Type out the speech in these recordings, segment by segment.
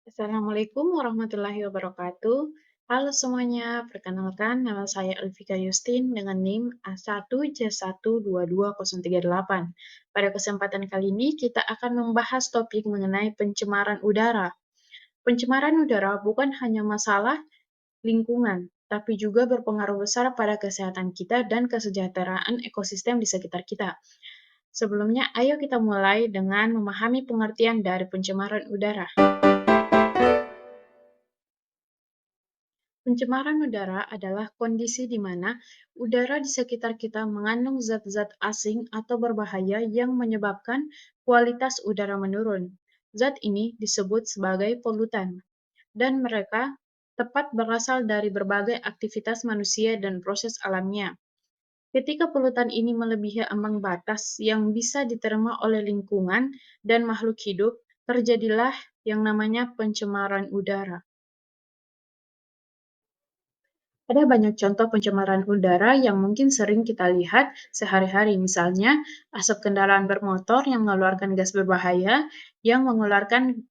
Assalamualaikum warahmatullahi wabarakatuh. Halo semuanya, perkenalkan nama saya Elvika Yustin dengan NIM A1J122038. Pada kesempatan kali ini kita akan membahas topik mengenai pencemaran udara. Pencemaran udara bukan hanya masalah lingkungan, tapi juga berpengaruh besar pada kesehatan kita dan kesejahteraan ekosistem di sekitar kita. Sebelumnya, ayo kita mulai dengan memahami pengertian dari pencemaran udara. Pencemaran udara adalah kondisi di mana udara di sekitar kita mengandung zat-zat asing atau berbahaya yang menyebabkan kualitas udara menurun. Zat ini disebut sebagai polutan, dan mereka tepat berasal dari berbagai aktivitas manusia dan proses alamiah. Ketika polutan ini melebihi ambang batas yang bisa diterima oleh lingkungan dan makhluk hidup, terjadilah yang namanya pencemaran udara. Ada banyak contoh pencemaran udara yang mungkin sering kita lihat sehari-hari, misalnya asap kendaraan bermotor yang mengeluarkan gas berbahaya, yang mengeluarkan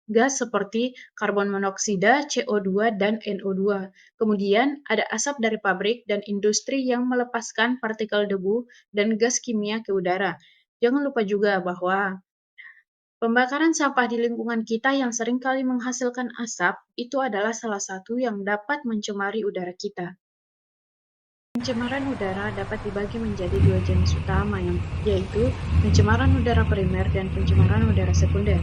gas seperti karbon monoksida, CO2, dan NO2. Kemudian ada asap dari pabrik dan industri yang melepaskan partikel debu dan gas kimia ke udara. Jangan lupa juga bahwa pembakaran sampah di lingkungan kita yang seringkali menghasilkan asap itu adalah salah satu yang dapat mencemari udara kita. Pencemaran udara dapat dibagi menjadi dua jenis utama, yaitu pencemaran udara primer dan pencemaran udara sekunder.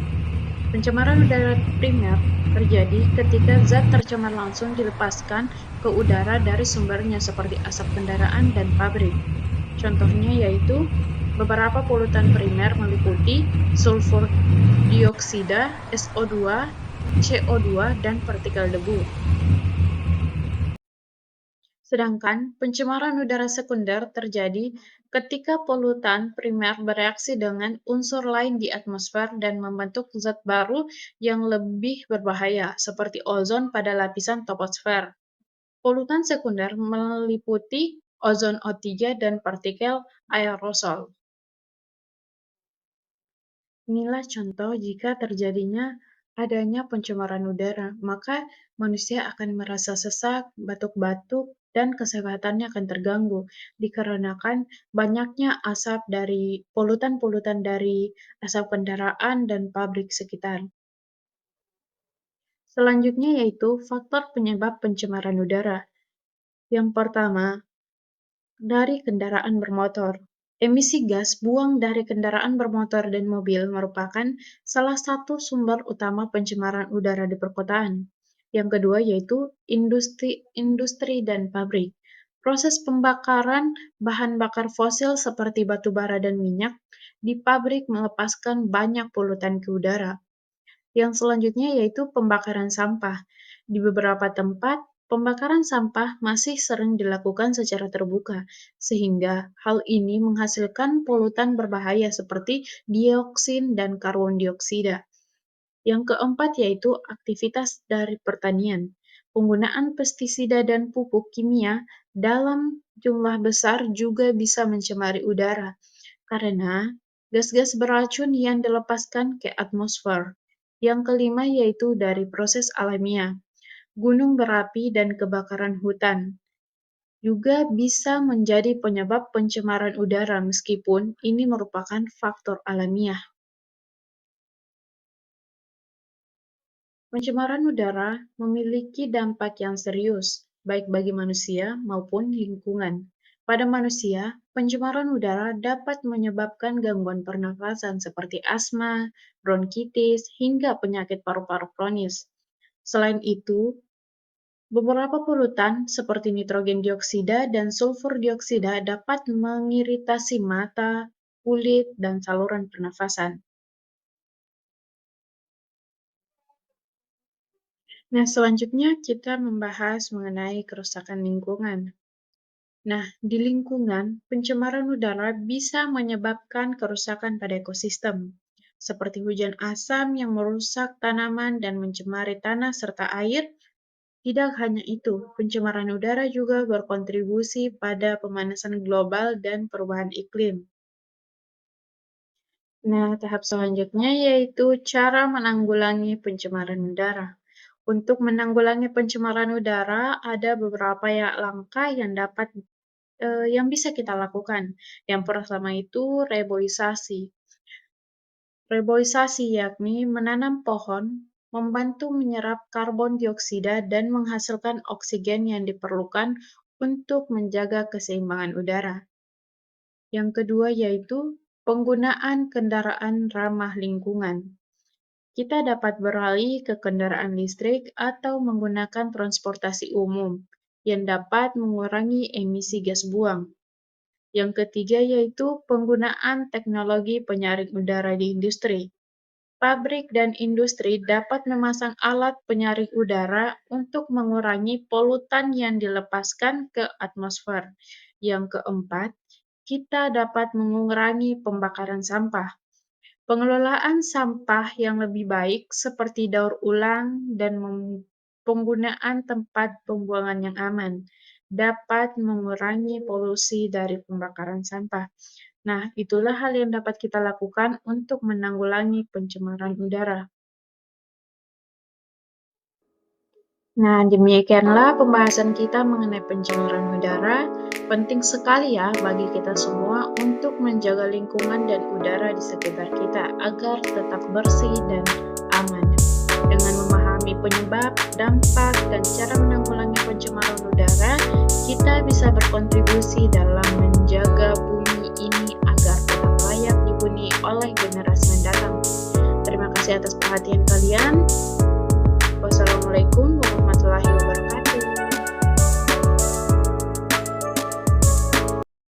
Pencemaran udara primer terjadi ketika zat tercemar langsung dilepaskan ke udara dari sumbernya seperti asap kendaraan dan pabrik. Contohnya yaitu beberapa polutan primer meliputi sulfur dioksida, SO2, CO2, dan partikel debu. Sedangkan pencemaran udara sekunder terjadi ketika polutan primer bereaksi dengan unsur lain di atmosfer dan membentuk zat baru yang lebih berbahaya, seperti ozon pada lapisan troposfer. Polutan sekunder meliputi ozon O3 dan partikel aerosol. Inilah contoh jika terjadinya adanya pencemaran udara, maka manusia akan merasa sesak, batuk-batuk, dan kesehatannya akan terganggu dikarenakan banyaknya asap dari polutan-polutan dari asap kendaraan dan pabrik sekitar. Selanjutnya yaitu faktor penyebab pencemaran udara. Yang pertama, dari kendaraan bermotor. Emisi gas buang dari kendaraan bermotor dan mobil merupakan salah satu sumber utama pencemaran udara di perkotaan. Yang kedua yaitu industri dan pabrik. Proses pembakaran bahan bakar fosil seperti batu bara dan minyak di pabrik melepaskan banyak polutan ke udara. Yang selanjutnya yaitu pembakaran sampah. Di beberapa tempat, pembakaran sampah masih sering dilakukan secara terbuka, sehingga hal ini menghasilkan polutan berbahaya seperti dioksin dan karbon dioksida. Yang keempat yaitu aktivitas dari pertanian. Penggunaan pestisida dan pupuk kimia dalam jumlah besar juga bisa mencemari udara, karena gas-gas beracun yang dilepaskan ke atmosfer. Yang kelima yaitu dari proses alamiah, gunung berapi dan kebakaran hutan juga bisa menjadi penyebab pencemaran udara meskipun ini merupakan faktor alamiah. Pencemaran udara memiliki dampak yang serius, baik bagi manusia maupun lingkungan. Pada manusia, pencemaran udara dapat menyebabkan gangguan pernafasan seperti asma, bronkitis, hingga penyakit paru-paru kronis. Selain itu, beberapa polutan seperti nitrogen dioksida dan sulfur dioksida dapat mengiritasi mata, kulit, dan saluran pernafasan. Nah, selanjutnya kita membahas mengenai kerusakan lingkungan. Nah, di lingkungan, pencemaran udara bisa menyebabkan kerusakan pada ekosistem, seperti hujan asam yang merusak tanaman dan mencemari tanah serta air. Tidak hanya itu, pencemaran udara juga berkontribusi pada pemanasan global dan perubahan iklim. Nah, tahap selanjutnya yaitu cara menanggulangi pencemaran udara. Untuk menanggulangi pencemaran udara, ada beberapa ya langkah yang bisa kita lakukan. Yang pertama itu reboisasi. Reboisasi yakni menanam pohon, membantu menyerap karbon dioksida dan menghasilkan oksigen yang diperlukan untuk menjaga keseimbangan udara. Yang kedua yaitu penggunaan kendaraan ramah lingkungan. Kita dapat beralih ke kendaraan listrik atau menggunakan transportasi umum yang dapat mengurangi emisi gas buang. Yang ketiga yaitu penggunaan teknologi penyaring udara di industri. Pabrik dan industri dapat memasang alat penyaring udara untuk mengurangi polutan yang dilepaskan ke atmosfer. Yang keempat, kita dapat mengurangi pembakaran sampah. Pengelolaan sampah yang lebih baik seperti daur ulang dan penggunaan tempat pembuangan yang aman dapat mengurangi polusi dari pembakaran sampah. Nah, itulah hal yang dapat kita lakukan untuk menanggulangi pencemaran udara. Nah, demikianlah pembahasan kita mengenai pencemaran udara. Penting sekali ya bagi kita semua untuk menjaga lingkungan dan udara di sekitar kita agar tetap bersih dan aman. Dengan memahami penyebab, dampak, dan cara menanggulangi pencemaran udara, kita bisa berkontribusi dalam menjaga bumi ini agar tetap layak dihuni oleh generasi mendatang. Terima kasih atas perhatian kalian. Wassalamualaikum warahmatullahi wabarakatuh.